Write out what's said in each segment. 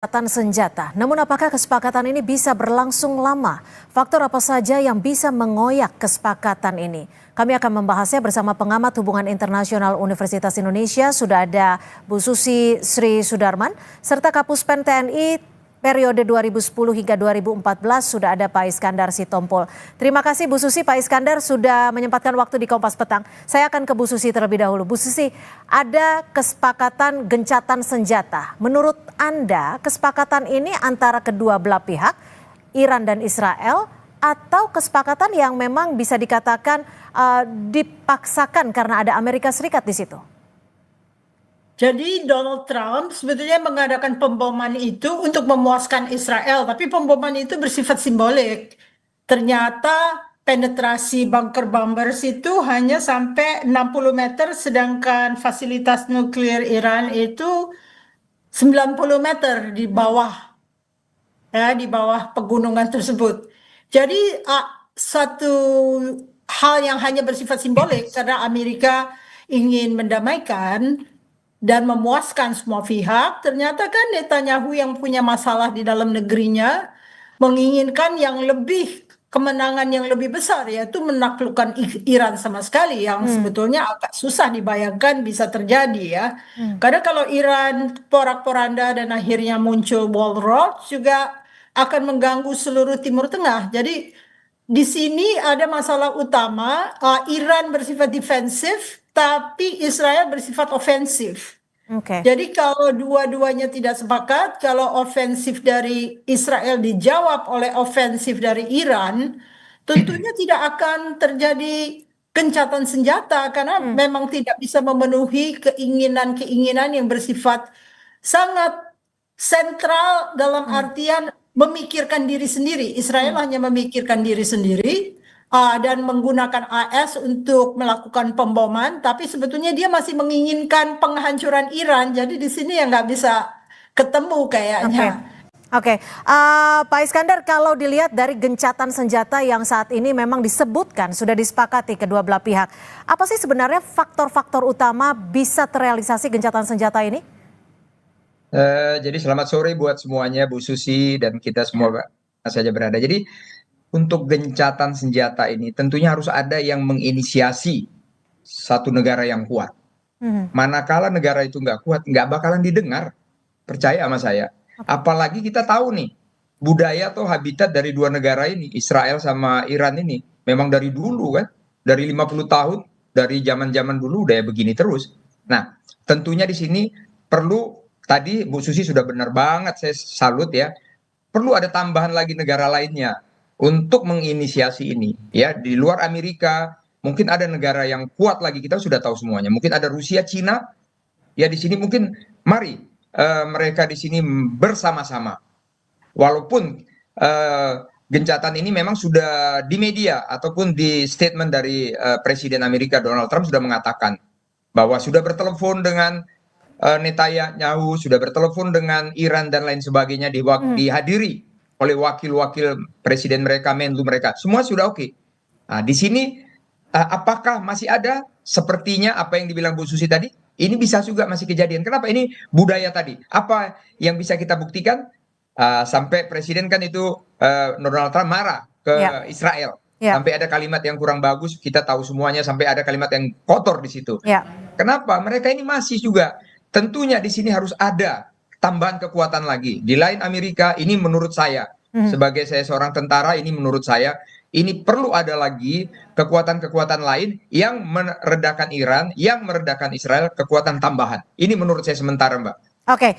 Kesepakatan senjata. Namun apakah kesepakatan ini bisa berlangsung lama? Faktor apa saja yang bisa mengoyak kesepakatan ini? Kami akan membahasnya bersama pengamat hubungan internasional Universitas Indonesia. Sudah ada Bu Susi Sri Sudarman, serta Kapuspen TNI periode 2010 hingga 2014 sudah ada Pak Iskandar Sitompul. Terima kasih Bu Susi, Pak Iskandar sudah menyempatkan waktu di Kompas Petang. Saya akan ke Bu Susi terlebih dahulu. Bu Susi, ada kesepakatan gencatan senjata. Menurut Anda, kesepakatan ini antara kedua belah pihak, Iran dan Israel, atau kesepakatan yang memang bisa dikatakan dipaksakan karena ada Amerika Serikat di situ? Jadi Donald Trump sebetulnya mengadakan pemboman itu untuk memuaskan Israel, tapi pemboman itu bersifat simbolik. Ternyata penetrasi bunker bombers itu hanya sampai 60 meter, sedangkan fasilitas nuklir Iran itu 90 meter di bawah, ya, di bawah pegunungan tersebut. Jadi satu hal yang hanya bersifat simbolik karena Amerika ingin mendamaikan dan memuaskan semua pihak, ternyata kan Netanyahu yang punya masalah di dalam negerinya menginginkan yang lebih, kemenangan yang lebih besar, yaitu menaklukkan Iran sama sekali, yang sebetulnya agak susah dibayangkan bisa terjadi ya. Karena kalau Iran porak-poranda dan akhirnya muncul wall rout juga akan mengganggu seluruh Timur Tengah. Jadi di sini ada masalah utama, Iran bersifat defensif, tapi Israel bersifat ofensif. Oke. Jadi kalau dua-duanya tidak sepakat, kalau ofensif dari Israel dijawab oleh ofensif dari Iran, tentunya tidak akan terjadi gencatan senjata karena memang tidak bisa memenuhi keinginan-keinginan yang bersifat sangat sentral dalam artian memikirkan diri sendiri. Israel hanya memikirkan diri sendiri dan menggunakan AS untuk melakukan pemboman, tapi sebetulnya dia masih menginginkan penghancuran Iran. Jadi di sini ya nggak bisa ketemu Oke. kayaknya. Oke, Pak Iskandar, kalau dilihat dari gencatan senjata yang saat ini memang disebutkan sudah disepakati kedua belah pihak, apa sih sebenarnya faktor-faktor utama bisa terrealisasi gencatan senjata ini? Jadi selamat sore buat semuanya, Bu Susi dan kita semua saja berada. Jadi untuk gencatan senjata ini tentunya harus ada yang menginisiasi satu negara yang kuat. Manakala negara itu nggak kuat, nggak bakalan didengar. Percaya sama saya. Apalagi kita tahu nih, budaya atau habitat dari dua negara ini, Israel sama Iran ini, memang dari dulu kan, dari 50 tahun, dari zaman-zaman dulu udah begini terus. Nah, tentunya di sini perlu, tadi Bu Susi sudah benar banget, saya salut ya, perlu ada tambahan lagi negara lainnya untuk menginisiasi ini. Ya, di luar Amerika, mungkin ada negara yang kuat lagi, kita sudah tahu semuanya. Mungkin ada Rusia, Cina, ya di sini mungkin mari mereka di sini bersama-sama. Walaupun gencatan ini memang sudah di media ataupun di statement dari Presiden Amerika Donald Trump sudah mengatakan bahwa sudah bertelepon dengan Netanyahu, sudah bertelepon dengan Iran dan lain sebagainya, dihadiri oleh wakil-wakil presiden mereka, menlu mereka, semua sudah oke. Nah, di sini apakah masih ada sepertinya apa yang dibilang Bu Susi tadi? Ini bisa juga masih kejadian. Kenapa? Ini budaya tadi. Apa yang bisa kita buktikan? Sampai presiden kan itu Donald Trump marah ke Ya. Israel. Ya. Sampai ada kalimat yang kurang bagus, kita tahu semuanya. Sampai ada kalimat yang kotor di situ. Ya. Kenapa? Mereka ini masih juga. Tentunya di sini harus ada tambahan kekuatan lagi. Di lain Amerika, ini menurut saya, sebagai saya seorang tentara, ini menurut saya, ini perlu ada lagi kekuatan-kekuatan lain yang meredakan Iran, yang meredakan Israel, kekuatan tambahan. Ini menurut saya sementara, Mbak. Oke,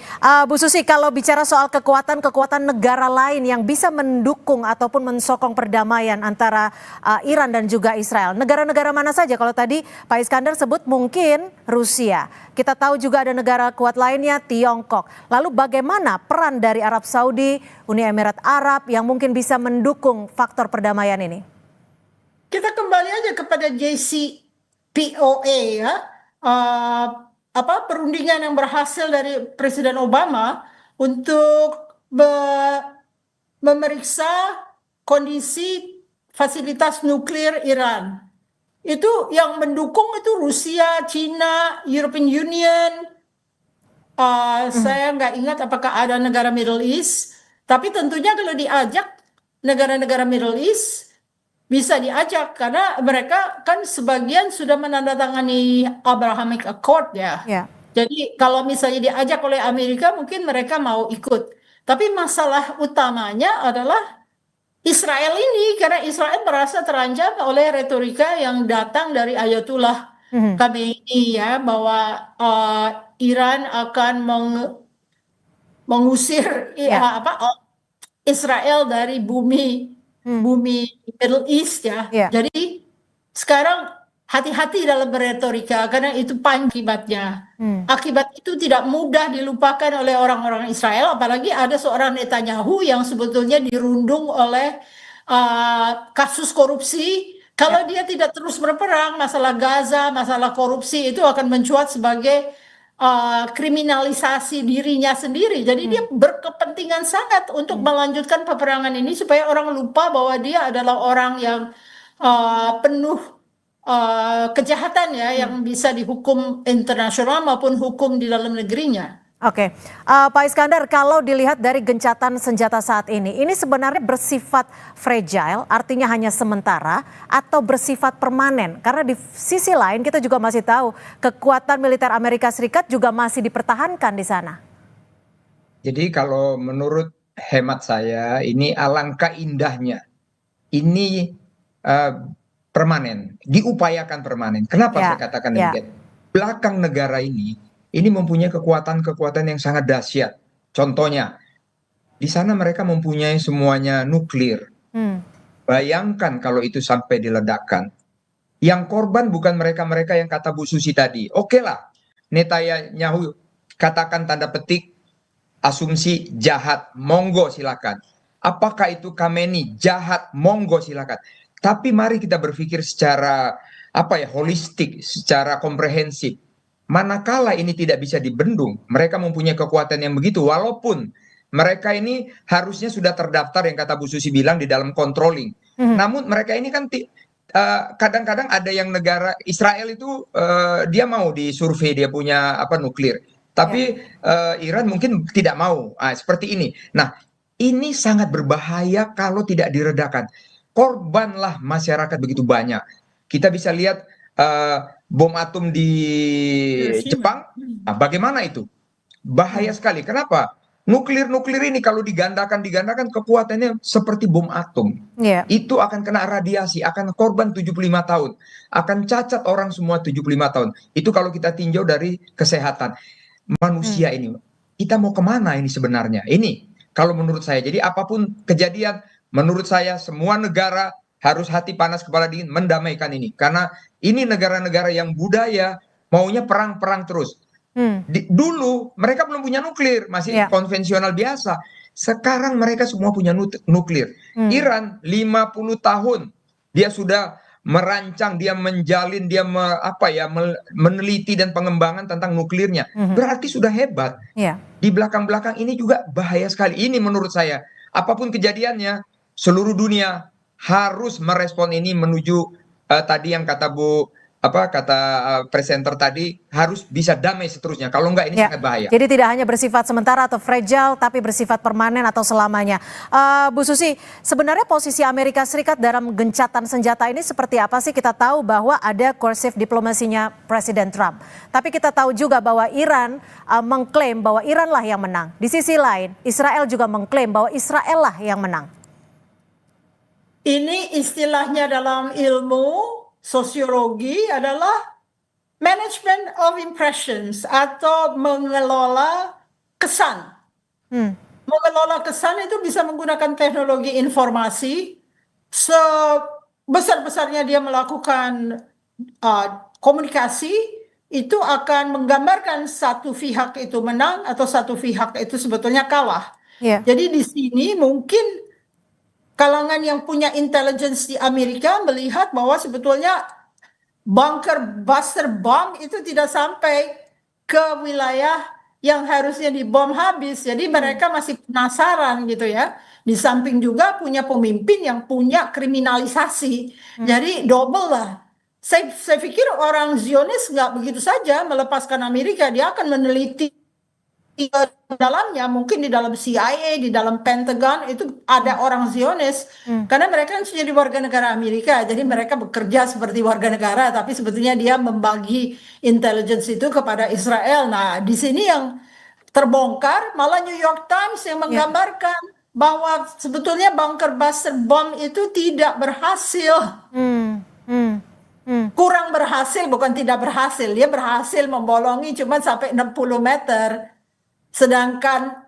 Bu Susi, kalau bicara soal kekuatan-kekuatan negara lain yang bisa mendukung ataupun mensokong perdamaian antara Iran dan juga Israel, negara-negara mana saja? Kalau tadi Pak Iskandar sebut mungkin Rusia, kita tahu juga ada negara kuat lainnya, Tiongkok. Lalu bagaimana peran dari Arab Saudi, Uni Emirat Arab yang mungkin bisa mendukung faktor perdamaian ini? Kita kembali aja kepada JCPOA ya. Perundingan yang berhasil dari Presiden Obama untuk memeriksa kondisi fasilitas nuklir Iran. Itu yang mendukung itu Rusia, China, European Union, Saya nggak ingat apakah ada negara Middle East, tapi tentunya kalau diajak negara-negara Middle East bisa diajak karena mereka kan sebagian sudah menandatangani Abrahamic Accord ya. Ya. Jadi kalau misalnya diajak oleh Amerika mungkin mereka mau ikut. Tapi masalah utamanya adalah Israel ini karena Israel merasa terancam oleh retorika yang datang dari Ayatullah Mhm. Khamenei ya bahwa Iran akan mengusir Ya. Israel dari bumi Hmm. bumi Middle East ya. Ya. Jadi sekarang hati-hati dalam beretorika karena itu panjang akibatnya. Hmm. Akibat itu tidak mudah dilupakan oleh orang-orang Israel, apalagi ada seorang Netanyahu yang sebetulnya dirundung oleh kasus korupsi. Kalau dia tidak terus berperang, masalah Gaza, masalah korupsi itu akan mencuat sebagai kriminalisasi dirinya sendiri. Jadi dia berkepentingan sangat untuk melanjutkan peperangan ini supaya orang lupa bahwa dia adalah orang yang penuh kejahatan ya yang bisa dihukum internasional maupun hukum di dalam negerinya. Oke, Pak Iskandar, kalau dilihat dari gencatan senjata saat ini sebenarnya bersifat fragile, artinya hanya sementara, atau bersifat permanen? Karena di sisi lain kita juga masih tahu kekuatan militer Amerika Serikat juga masih dipertahankan di sana. Jadi kalau menurut hemat saya ini alangkah indahnya. Ini permanen, diupayakan permanen. Kenapa Ya, saya katakan ya. demikian? Belakang negara ini mempunyai kekuatan-kekuatan yang sangat dahsyat. Contohnya, di sana mereka mempunyai semuanya nuklir. Hmm. Bayangkan kalau itu sampai diledakkan. Yang korban bukan mereka-mereka yang kata Bu Susi tadi. Oke lah, Netanyahu katakan tanda petik asumsi jahat, monggo silakan. Apakah itu Khamenei jahat, monggo silakan. Tapi mari kita berpikir secara holistik, secara komprehensif. Manakala ini tidak bisa dibendung, mereka mempunyai kekuatan yang begitu, walaupun mereka ini harusnya sudah terdaftar yang kata Bu Susi bilang di dalam controlling. Namun mereka ini kan kadang-kadang ada yang negara Israel itu dia mau disurvei dia punya nuklir, tapi Iran mungkin tidak mau. Seperti ini. Nah, ini sangat berbahaya kalau tidak diredakan. Korbanlah masyarakat begitu banyak. Kita bisa lihat bom atom di Hiroshima. Jepang. Bagaimana itu? Bahaya sekali. Kenapa? Nuklir ini kalau digandakan kekuatannya seperti bom atom. Ya. Itu akan kena radiasi, akan korban 75 tahun. Akan cacat orang semua 75 tahun. Itu kalau kita tinjau dari kesehatan manusia ini. Kita mau kemana ini sebenarnya? Ini kalau menurut saya. Jadi apapun kejadian, menurut saya semua negara harus hati panas kepala dingin mendamaikan ini. Karena ini negara-negara yang budaya maunya perang-perang terus. Dulu mereka belum punya nuklir, masih konvensional biasa. Sekarang mereka semua punya nuklir. Iran 50 tahun dia sudah merancang, dia menjalin, dia meneliti dan pengembangan tentang nuklirnya. Berarti sudah hebat. Di belakang-belakang ini juga bahaya sekali. Ini menurut saya, apapun kejadiannya, seluruh dunia harus merespon ini menuju tadi yang kata presenter tadi, harus bisa damai seterusnya. Kalau enggak ini sangat bahaya. Jadi tidak hanya bersifat sementara atau fragile, tapi bersifat permanen atau selamanya. Bu Susi, sebenarnya posisi Amerika Serikat dalam gencatan senjata ini seperti apa sih? Kita tahu bahwa ada coercive diplomasinya Presiden Trump. Tapi kita tahu juga bahwa Iran mengklaim bahwa Iran lah yang menang. Di sisi lain, Israel juga mengklaim bahwa Israel lah yang menang. Ini istilahnya dalam ilmu sosiologi adalah management of impressions atau mengelola kesan. Mengelola kesan itu bisa menggunakan teknologi informasi. Sebesar-besarnya dia melakukan komunikasi, itu akan menggambarkan satu pihak itu menang atau satu pihak itu sebetulnya kalah. Jadi di sini mungkin kalangan yang punya intelligence di Amerika melihat bahwa sebetulnya bunker buster bomb itu tidak sampai ke wilayah yang harusnya dibom habis. Jadi mereka masih penasaran gitu ya. Di samping juga punya pemimpin yang punya kriminalisasi. Jadi double lah. Saya pikir orang Zionis nggak begitu saja melepaskan Amerika. Dia akan meneliti di dalamnya, mungkin di dalam CIA, di dalam Pentagon itu ada orang Zionis, karena mereka kan sudah jadi warga negara Amerika, jadi mereka bekerja seperti warga negara, tapi sebetulnya dia membagi intelligence itu kepada Israel. Nah, di sini yang terbongkar malah New York Times yang menggambarkan bahwa sebetulnya bunker buster bomb itu tidak berhasil. Hmm, hmm, hmm. Kurang berhasil, bukan tidak berhasil. Dia berhasil membolongi cuma sampai 60 meter. Sedangkan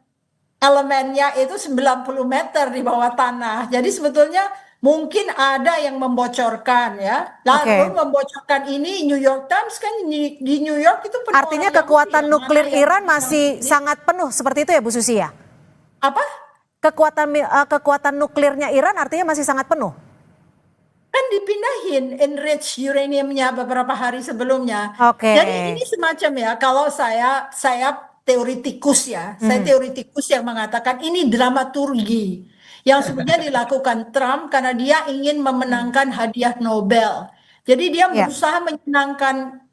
elemennya itu 90 meter di bawah tanah. Jadi sebetulnya mungkin ada yang membocorkan ya. Lalu Oke. membocorkan ini New York Times kan di New York itu penuh Artinya orang Yahudi, kekuatan yang nuklir mana yang Iran masih sangat penuh seperti itu ya Bu Susi ya? apa? Kekuatan nuklirnya Iran artinya masih sangat penuh. Kan dipindahin enriched uraniumnya beberapa hari sebelumnya. Oke. Jadi ini semacam ya, kalau saya teoritikus ya, saya teoritikus yang mengatakan ini dramaturgi yang sebenarnya dilakukan Trump karena dia ingin memenangkan hadiah Nobel. Jadi dia Ya. berusaha menyenangkan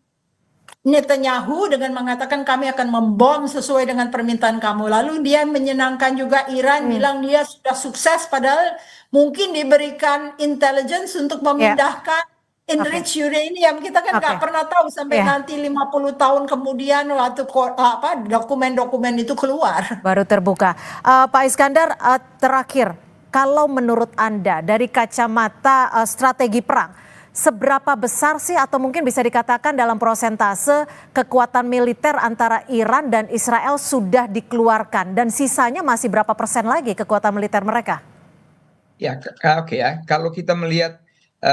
Netanyahu dengan mengatakan kami akan membom sesuai dengan permintaan kamu. Lalu dia menyenangkan juga Iran, bilang dia sudah sukses padahal mungkin diberikan intelligence untuk memindahkan enriched uranium. Kita kan nggak Oke. pernah tahu sampai Ya. nanti 50 tahun kemudian waktu dokumen-dokumen itu keluar. Baru terbuka. Pak Iskandar, terakhir, kalau menurut Anda dari kacamata strategi perang, seberapa besar sih atau mungkin bisa dikatakan dalam prosentase kekuatan militer antara Iran dan Israel sudah dikeluarkan dan sisanya masih berapa persen lagi kekuatan militer mereka? Ya, oke ya. Kalau kita melihat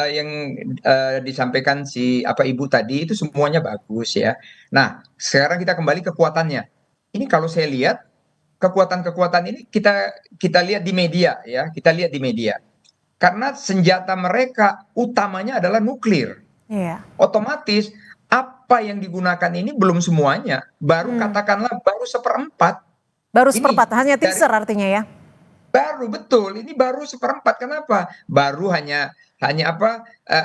yang disampaikan Ibu tadi itu semuanya bagus ya. Nah, sekarang kita kembali ke kekuatannya. Ini kalau saya lihat kekuatan-kekuatan ini kita lihat di media ya, kita lihat di media. Karena senjata mereka utamanya adalah nuklir. Iya. Otomatis apa yang digunakan ini belum semuanya, baru katakanlah baru seperempat. Baru Ini seperempat, hanya dari teaser artinya ya? baru betul, ini baru seperempat. Kenapa? Baru hanya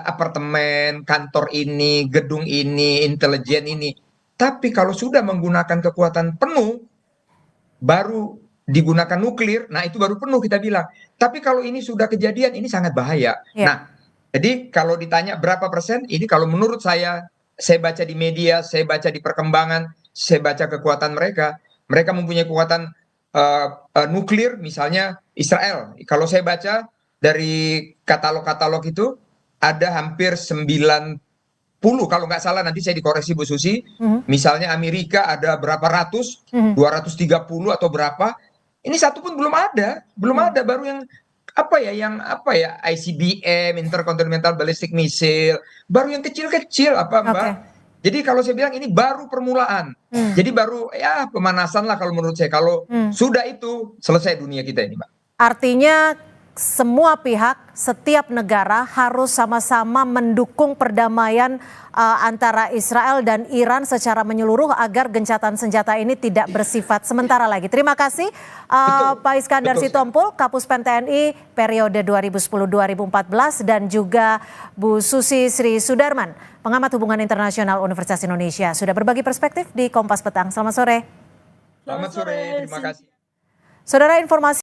apartemen, kantor ini, gedung ini, intelijen ini. Tapi kalau sudah menggunakan kekuatan penuh, baru digunakan nuklir, nah itu baru penuh kita bilang. Tapi kalau ini sudah kejadian, ini sangat bahaya. Ya. Nah, jadi kalau ditanya berapa persen, ini kalau menurut saya baca di media, saya baca di perkembangan, saya baca kekuatan mereka mempunyai kekuatan nuklir, misalnya Israel. Kalau saya baca dari katalog-katalog itu, ada hampir 90, kalau nggak salah nanti saya dikoreksi Bu Susi, misalnya Amerika ada berapa ratus, 230 atau berapa, ini satu pun belum ada, baru yang ICBM, Intercontinental Ballistic Missile, baru yang kecil-kecil Mbak. Oke. Jadi kalau saya bilang ini baru permulaan, jadi baru ya pemanasan lah kalau menurut saya. Kalau sudah itu selesai dunia kita ini, Mbak. Artinya semua pihak, setiap negara harus sama-sama mendukung perdamaian antara Israel dan Iran secara menyeluruh agar gencatan senjata ini tidak bersifat sementara lagi. Terima kasih Pak Iskandar betul, Sitompul, Kapuspen TNI periode 2010-2014 dan juga Bu Susi Sri Sudarman, pengamat hubungan internasional Universitas Indonesia, sudah berbagi perspektif di Kompas Petang. Selamat sore. Selamat sore, terima kasih. Saudara, informasi